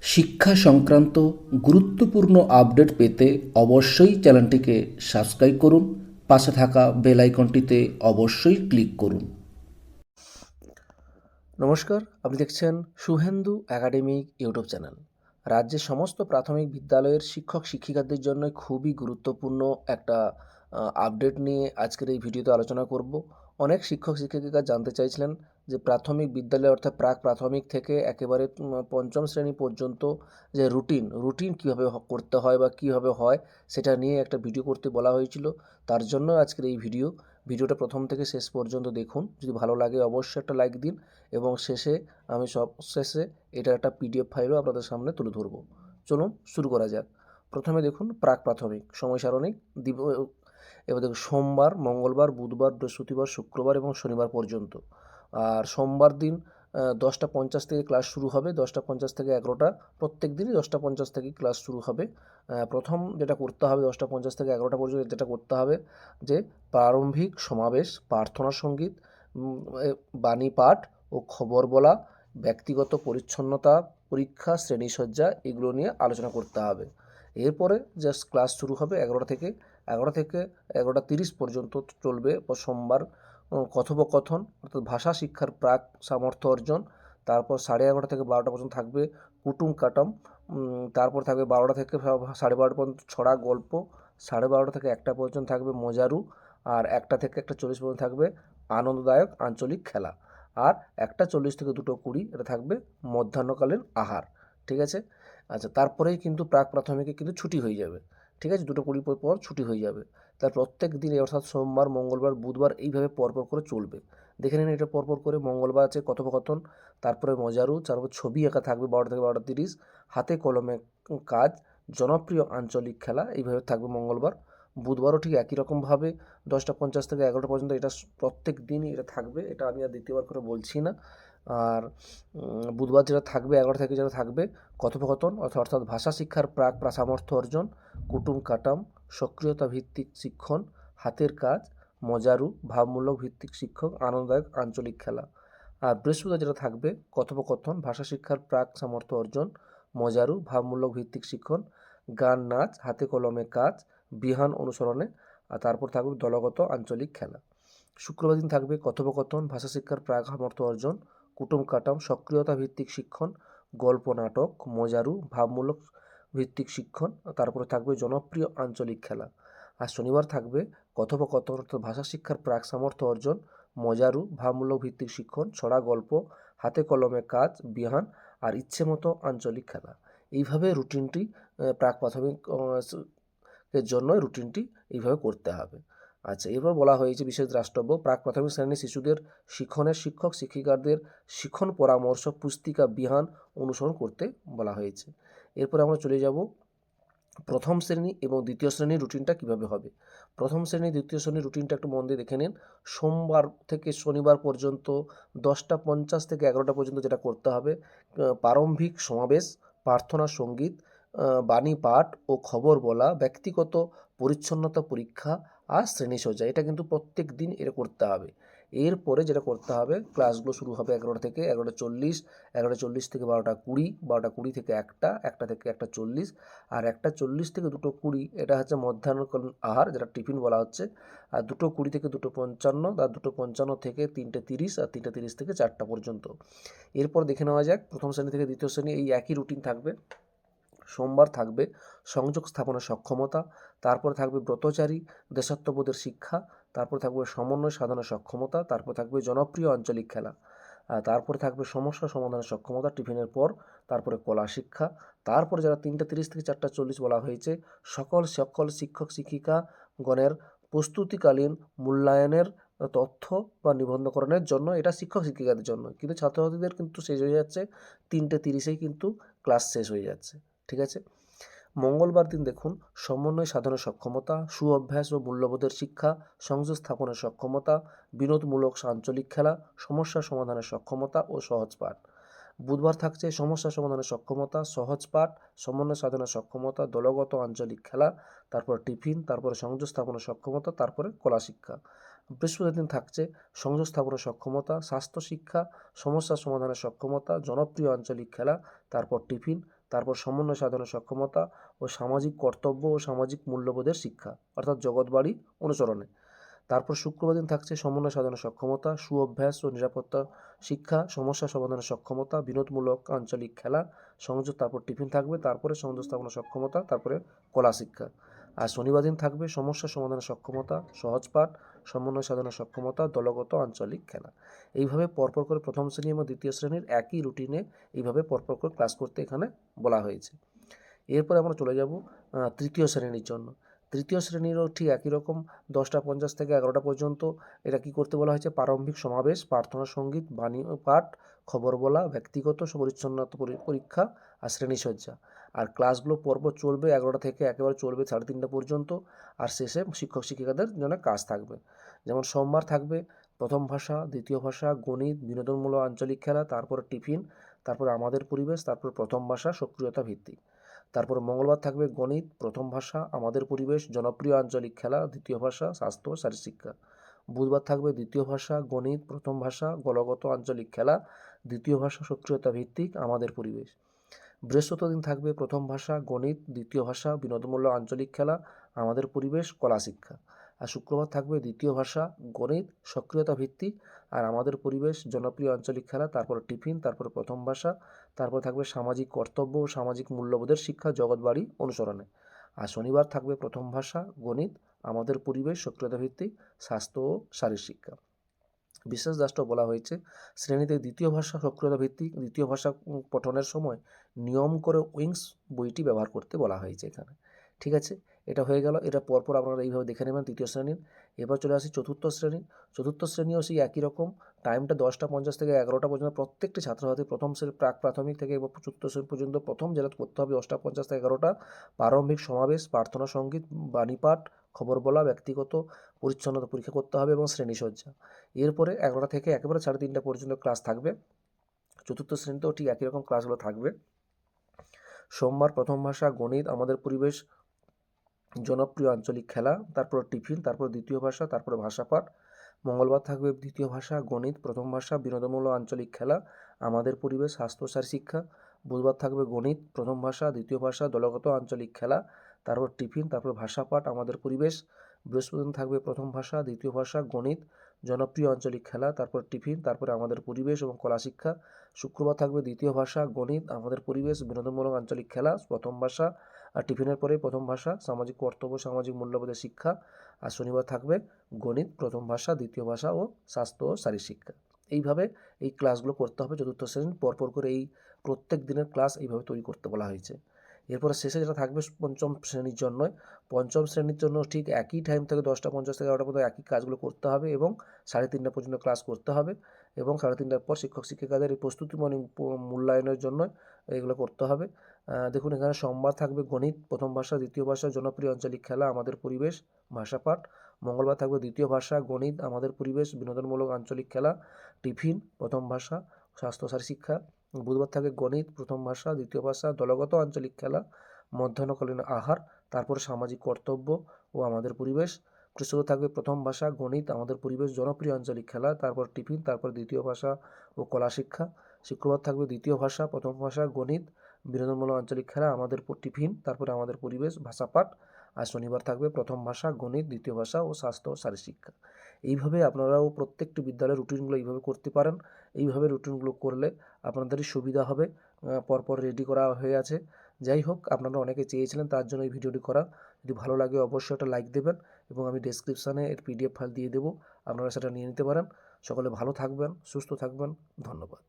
শিক্ষা সংক্রান্ত গুরুত্বপূর্ণ আপডেট পেতে অবশ্যই চ্যানেলটিকে সাবস্ক্রাইব করুন। পাশে থাকা বেল আইকনটিতে অবশ্যই ক্লিক করুন। নমস্কার, আপনি দেখছেন শুভেন্দু একাডেমিক ইউটিউব চ্যানেল। রাজ্যের সমস্ত প্রাথমিক বিদ্যালয়ের শিক্ষক শিক্ষিকাদের জন্য খুবই গুরুত্বপূর্ণ একটা আপডেট নিয়ে আজকের এই ভিডিওতে আলোচনা করব। অনেক শিক্ষক শিক্ষিকা জানতে চাইছিলেন যে প্রাথমিক বিদ্যালয় অর্থাৎ প্রাক প্রাথমিক থেকে একেবারে পঞ্চম শ্রেণী পর্যন্ত যে রুটিন কীভাবে করতে হয় বা কীভাবে হয় সেটা নিয়ে একটা ভিডিও করতে বলা হয়েছিল। তার জন্য আজকের এই ভিডিওটা প্রথম থেকে শেষ পর্যন্ত দেখুন। যদি ভালো লাগে অবশ্যই একটা লাইক দিন এবং আমি শেষে এটার একটা পিডিএফ ফাইলও আপনাদের সামনে তুলে ধরব। চলুন শুরু করা যাক। প্রথমে দেখুন প্রাক প্রাথমিক সময় সারণী। এবার দেখুন সোমবার, মঙ্গলবার, বুধবার, বৃহস্পতিবার, শুক্রবার এবং শনিবার পর্যন্ত। আর সোমবার দিন 10টা 50 থেকে ক্লাস শুরু হবে। 10টা 50 থেকে 11টা, প্রত্যেক দিনই 10টা 50 থেকে ক্লাস শুরু হবে। প্রথম যেটা করতে হবে 10টা 50 থেকে 11টা পর্যন্ত যেটা করতে হবে যে প্রারম্ভিক সমাবেশ, প্রার্থনা সঙ্গীত, বাণী পাঠ ও খবর বলা, ব্যক্তিগত পরিচ্ছন্নতা পরীক্ষা, শ্রেণীসজ্জা এগুলো নিয়ে আলোচনা করতে হবে। এরপরে জাস্ট ক্লাস শুরু হবে 11টা থেকে 11:30 পর্যন্ত চলবে। সোমবার কথোপকথন অর্থাৎ ভাষা শিক্ষার প্রাক সামর্থ্য অর্জন। তারপর 11:30 থেকে 12টা পর্যন্ত থাকবে কুটুম কাটাম। তারপর থাকবে 12টা থেকে 12:30 পর্যন্ত ছড়া গল্প। 12:30 থেকে 1টা পর্যন্ত থাকবে মজারু। আর 1টা থেকে 1টা 40 পর্যন্ত থাকবে আনন্দদায়ক আঞ্চলিক খেলা। আর 1টা 40 থেকে 2টো 20 এটা থাকবে মধ্যাহ্নকালীন আহার। ঠিক আছে? আচ্ছা, তারপরেই কিন্তু প্রাক প্রাথমিকে কিন্তু ছুটি হয়ে যাবে। ঠিক আছে? 2টো 20 পর ছুটি হয়ে যাবে। তার প্রত্যেক দিনে অর্থাৎ সোমবার, মঙ্গলবার, বুধবার এইভাবে পরপর করে চলবে। দেখে নিন এটা পরপর করে। মঙ্গলবার আছে কথোপকথন, তারপরে মজারু, তারপর ছবি আঁকা থাকবে 12টা থেকে 12:30, হাতে কলমে কাজ, জনপ্রিয় আঞ্চলিক খেলা এইভাবে থাকবে মঙ্গলবার। বুধবারও ঠিক একই রকমভাবে 10টা 50 থেকে 11টা পর্যন্ত এটা প্রত্যেক দিনই এটা থাকবে। এটা আমি আর দ্বিতীয়বার করে বলছি না। আর বুধবার যেটা থাকবে 11টা থেকে যেটা থাকবে কথোপকথন অর্থাৎ ভাষা শিক্ষার প্রাক সামর্থ্য অর্জন, কুটুম কাটাম, সক্রিয়তা ভিত্তিক শিক্ষণ, হাতের কাজ, মজারু, ভাবমূলক ভিত্তিক শিক্ষক, আনন্দদায়ক আঞ্চলিক খেলা। আর বৃহস্পতিবার যেটা থাকবে কথোপকথন, ভাষা শিক্ষার প্রাক সামর্থ্য অর্জন, মজারু, ভাবমূলক ভিত্তিক শিক্ষণ, গান নাচ, হাতে কলমে কাজ, বিহান অনুসরণে। আর তারপর থাকবে দলগত আঞ্চলিক খেলা। শুক্রবার দিন থাকবে কথোপকথন, ভাষা শিক্ষার প্রাক সামর্থ্য অর্জন, কুটুম কাটাম, সক্রিয়তা ভিত্তিক শিক্ষণ, গল্প নাটক, মজারু, ভাবমূলক ভিত্তিক শিক্ষণ। তারপরে থাকবে জনপ্রিয় আঞ্চলিক খেলা। আর শনিবার থাকবে কথোপকথন অর্থাৎ ভাষা শিক্ষার প্রাক সামর্থ্য অর্জন, মজারু, ভাবমূলক ভিত্তিক শিক্ষণ, ছড়া গল্প, হাতে কলমে কাজ, বিহান আর ইচ্ছে মতো আঞ্চলিক খেলা। এইভাবে রুটিনটি প্রাক প্রাথমিক এর জন্য রুটিনটি এইভাবে করতে হবে। আচ্ছা, এরপর বলা হয়েছে বিশেষ দ্রষ্টব্য প্রাক প্রাথমিক শ্রেণীর শিশুদের শিক্ষণের শিক্ষক শিক্ষিকাদের শিক্ষণ পরামর্শ পুস্তিকা বিহান অনুসরণ করতে বলা হয়েছে। এরপর আমরা চলে যাব প্রথম শ্রেণী এবং দ্বিতীয় শ্রেণীর রুটিনটা কীভাবে হবে। প্রথম শ্রেণী দ্বিতীয় শ্রেণীর রুটিনটা একটু মন দিয়ে দেখে নিন। সোমবার থেকে শনিবার পর্যন্ত 10টা 50 থেকে 11টা পর্যন্ত যেটা করতে হবে প্রারম্ভিক সমাবেশ, প্রার্থনা সঙ্গীত, বাণী পাঠ ও খবর বলা, ব্যক্তিগত পরিচ্ছন্নতা পরীক্ষা আর শ্রেণীসজ্জা। এটা কিন্তু প্রত্যেক দিন এটা করতে হবে। এরপরে যেটা করতে হবে ক্লাসগুলো শুরু হবে 11টা থেকে 11:40, 11:40 থেকে 12:20, 12:20 থেকে 1টা, 1টা থেকে 1:40 আর 1:40 থেকে 2:20 এটা হচ্ছে মধ্যাহ্নকালীন আহার যেটা টিফিন বলা হচ্ছে। আর 2:20 থেকে 2:55 আর 2:55 থেকে 3:30 আর 3:30 থেকে 4টা পর্যন্ত। এরপর দেখে নেওয়া যাক প্রথম শ্রেণী থেকে দ্বিতীয় শ্রেণী এই একই রুটিন থাকবে। সোমবার থাকবে সংযোগ স্থাপনের সক্ষমতা, তারপরে থাকবে ব্রতচারী দেশাত্মবোধের শিক্ষা, তারপর থাকবে সমন্বয় সাধনের সক্ষমতা, তারপর থাকবে জনপ্রিয় আঞ্চলিক খেলা, তারপরে থাকবে সমস্যা সমাধানের সক্ষমতা টিফিনের পর, তারপরে কলা শিক্ষা, তারপরে যারা 3:30 থেকে 4:40 বলা হয়েছে সকল সকল শিক্ষক শিক্ষিকা গণের প্রস্তুতিকালীন মূল্যায়নের তথ্য বা নিবন্ধকরণের জন্য এটা শিক্ষক শিক্ষিকাদের জন্য, কিন্তু ছাত্রছাত্রীদের কিন্তু শেষ হয়ে যাচ্ছে 3:30-এই কিন্তু ক্লাস শেষ হয়ে যাচ্ছে। ঠিক আছে? মঙ্গলবার দিন দেখুন সমন্বয় সাধনের সক্ষমতা, সুঅভ্যাস ও মূল্যবোধের শিক্ষা, সংযোগ স্থাপনের সক্ষমতা, বিনোদমূলক আঞ্চলিক খেলা, সমস্যা সমাধানের সক্ষমতা ও সহজ পাঠ। বুধবার থাকছে সমস্যা সমাধানের সক্ষমতা, সহজ পাঠ, সমন্বয় সাধনের সক্ষমতা, দলগত আঞ্চলিক খেলা, তারপর টিফিন, তারপরে সংযোগ স্থাপনের সক্ষমতা, তারপরে কলা শিক্ষা। বৃহস্পতিবার দিন থাকছে সংযোগ স্থাপনের সক্ষমতা, স্বাস্থ্য শিক্ষা, সমস্যা সমাধানের সক্ষমতা, জনপ্রিয় আঞ্চলিক খেলা, তারপর টিফিন, তারপর সমন্বয় সাধনের সক্ষমতা ও সামাজিক কর্তব্য ও সামাজিক মূল্যবোধের শিক্ষা অর্থাৎ জগৎবাড়ি অনুসরণে। তারপর শুক্রবার দিন থাকছে সমন্বয় সাধনের সক্ষমতা, সুঅভ্যাস ও নিরাপত্তা শিক্ষা, সমস্যা সমাধানের সক্ষমতা, বিনোদমূলক আঞ্চলিক খেলা, সংযোগ, তারপর টিফিন থাকবে, তারপরে সংযোগ স্থাপনের সক্ষমতা, তারপরে কলা শিক্ষা। আর শনিবার দিন থাকবে সমস্যা সমাধানের সক্ষমতা, সহজ পাঠ, সমন্বয় সাধনের সক্ষমতা, দলগত আঞ্চলিক খেলা। এইভাবে পরপর করে প্রথম শ্রেণী এবং দ্বিতীয় শ্রেণীর একই রুটিনে এইভাবে পরপর করে ক্লাস করতে এখানে বলা হয়েছে। এরপরে আমরা চলে যাব তৃতীয় শ্রেণীর জন্য। তৃতীয় শ্রেণীরও ঠিক একই রকম 10টা 50 থেকে 11টা পর্যন্ত এটা কী করতে বলা হয়েছে, প্রারম্ভিক সমাবেশ, প্রার্থনা সঙ্গীত, বাণী পাঠ, খবর বলা, ব্যক্তিগত পরিচ্ছন্নতা পরীক্ষা আর শ্রেণীসজ্জা। আর ক্লাসগুলো পরপর চলবে 11টা থেকে একেবারে চলবে 3:30টা পর্যন্ত। আর শেষে শিক্ষক শিক্ষিকাদের জন্য কাজ থাকবে। যেমন সোমবার থাকবে প্রথম ভাষা, দ্বিতীয় ভাষা, গণিত, বিনোদনমূলক আঞ্চলিক খেলা, তারপরে টিফিন, তারপরে আমাদের পরিবেশ, তারপর প্রথম ভাষা সক্রিয়তা ভিত্তিক। তারপর মঙ্গলবার থাকবে গণিত, প্রথম ভাষা, আমাদের পরিবেশ, জনপ্রিয় আঞ্চলিক খেলা, দ্বিতীয় ভাষা, স্বাস্থ্য ও শারীরশিক্ষা। বুধবার থাকবে দ্বিতীয় ভাষা, গণিত, প্রথম ভাষা, দলগত আঞ্চলিক খেলা, দ্বিতীয় ভাষা সক্রিয়তা ভিত্তিক, আমাদের পরিবেশ। বৃহস্পতিবার দিন থাকবে প্রথম ভাষা, গণিত, দ্বিতীয় ভাষা, বিনোদনমূলক আঞ্চলিক খেলা, আমাদের পরিবেশ, কলা শিক্ষা। আর শুক্রবার থাকবে দ্বিতীয় ভাষা, গণিত, সক্রিয়তা ভিত্তিক, আর আমাদের পরিবেশ, জনপ্রিয় আঞ্চলিক খেলা, তারপর টিফিন, তারপর প্রথম ভাষা, তারপর থাকবে সামাজিক কর্তব্য ও সামাজিক মূল্যবোধের শিক্ষা জগৎবাড়ি অনুসরণে। আর শনিবার থাকবে প্রথম ভাষা, গণিত, আমাদের পরিবেশ, সক্রিয়তা ভিত্তিক, স্বাস্থ্য ও শারীর শিক্ষা। বিশেষ দ্রষ্টব্য বলা হয়েছে শ্রেণীতে দ্বিতীয় ভাষা সক্রিয়তা ভিত্তিক দ্বিতীয় ভাষা পঠনের সময় নিয়ম করে উইংস বইটি ব্যবহার করতে বলা হয়েছে এখানে। ঠিক আছে, এটা হয়ে গেল। এটা পরপর আপনারা এইভাবে দেখে নেবেন তৃতীয় শ্রেণীর। এবার চলে আসি চতুর্থ শ্রেণী। চতুর্থ শ্রেণীও সেই একই রকম, টাইমটা 10টা 50 থেকে 11টা পর্যন্ত। প্রত্যেকটি ছাত্রছাত্রী প্রথম শ্রেণী প্রাক প্রাথমিক থেকে এবং চতুর্থ শ্রেণী পর্যন্ত প্রথম যেটা করতে হবে 10টা 50 থেকে 11টা প্রারম্ভিক সমাবেশ, প্রার্থনা সঙ্গীত, বাণীপাঠ, খবর বলা, ব্যক্তিগত পরিচ্ছন্নতা পরীক্ষা করতে হবে এবং শ্রেণীসজ্জা। এরপরে 11টা থেকে একেবারে 3:30টা পর্যন্ত ক্লাস থাকবে। চতুর্থ শ্রেণীতেও ঠিক একই রকম ক্লাসগুলো থাকবে। সোমবার প্রথম ভাষা, গণিত, আমাদের পরিবেশ, জনপ্রিয় আঞ্চলিক খেলা, তারপর টিফিন, তারপর দ্বিতীয় ভাষা, তারপরে ভাষাপাঠ। মঙ্গলবার থাকবে দ্বিতীয় ভাষা, গণিত, প্রথম ভাষা, বিনোদনমূলক আঞ্চলিক খেলা, আমাদের পরিবেশ, স্বাস্থ্যসার শিক্ষা। বুধবার থাকবে গণিত, প্রথম ভাষা, দ্বিতীয় ভাষা, দলগত আঞ্চলিক খেলা, তারপর টিফিন, তারপর ভাষাপাঠ, আমাদের পরিবেশ। বৃহস্পতিবার থাকবে প্রথম ভাষা, দ্বিতীয় ভাষা, গণিত, জনপ্রিয় আঞ্চলিক খেলা, তারপর টিফিন, তারপরে আমাদের পরিবেশ এবং কলা শিক্ষা। শুক্রবার থাকবে দ্বিতীয় ভাষা, গণিত, আমাদের পরিবেশ, বিনোদনমূলক আঞ্চলিক খেলা, প্রথম ভাষা, আর টিফিনের পরে প্রথম ভাষা, সামাজিক কর্তব্য, সামাজিক মূল্যবোধের শিক্ষা। আর শনিবার থাকবে গণিত, প্রথম ভাষা, দ্বিতীয় ভাষা ও স্বাস্থ্য ও শারীর শিক্ষা। এইভাবে এই ক্লাসগুলো করতে হবে চতুর্থ শ্রেণীর। পরপর করে এই প্রত্যেক দিনের ক্লাস এইভাবে তৈরি করতে বলা হয়েছে। এরপরে শেষে যেটা থাকবে পঞ্চম শ্রেণীর জন্য, পঞ্চম শ্রেণীর জন্য ঠিক একই টাইম থেকে 10টা 50 থেকে 11টা পর্যন্ত একই কাজগুলো করতে হবে এবং 3:30টা পর্যন্ত ক্লাস করতে হবে এবং 3:30টার পর শিক্ষক শিক্ষিকাদের এই প্রস্তুতি মূল্যায়নের জন্য এগুলো করতে হবে। দেখুন এখানে সোমবার থাকবে গণিত, প্রথম ভাষা, দ্বিতীয় ভাষা, জনপ্রিয় আঞ্চলিক খেলা, আমাদের পরিবেশ, ভাষাপাঠ। মঙ্গলবার থাকবে দ্বিতীয় ভাষা, গণিত, আমাদের পরিবেশ, বিনোদনমূলক আঞ্চলিক খেলা, টিফিন, প্রথম ভাষা, স্বাস্থ্যসার শিক্ষা। বুধবার থাকে গণিত, প্রথম ভাষা, দ্বিতীয় ভাষা, দলগত আঞ্চলিক খেলা, মধ্যাহ্নকালীন আহার, তারপর সামাজিক কর্তব্য ও আমাদের পরিবেশ। বৃহস্পতিবার থাকবে প্রথম ভাষা, গণিত, আমাদের পরিবেশ, জনপ্রিয় আঞ্চলিক খেলা, তারপর টিফিন, তারপর দ্বিতীয় ভাষা ও কলা শিক্ষা। শুক্রবার থাকবে দ্বিতীয় ভাষা, প্রথম ভাষা, গণিত, বিনোদনমূলক আঞ্চলিক খেলা, আমাদের টিফিন, তারপরে আমাদের পরিবেশ, ভাষাপাঠ। আর শনিবার থাকবে প্রথম ভাষা, গণিত, দ্বিতীয় ভাষা ও স্বাস্থ্য ও শারীর শিক্ষা। এইভাবে আপনারাও প্রত্যেকটি বিদ্যালয়ের রুটিনগুলো এইভাবে করতে পারেন। এইভাবে রুটিনগুলো করলে আপনাদেরই সুবিধা হবে। পরপর রেডি করা হয়ে আছে। যাই হোক, আপনারা অনেকে চেয়েছিলেন, তার জন্য এই ভিডিওটি করা। যদি ভালো লাগে অবশ্যই একটা লাইক দেবেন এবং আমি ডেসক্রিপশানে এর PDF ফাইল দিয়ে দেবো, আপনারা সেটা নিয়ে নিতে পারেন। সকলে ভালো থাকবেন, সুস্থ থাকবেন। ধন্যবাদ।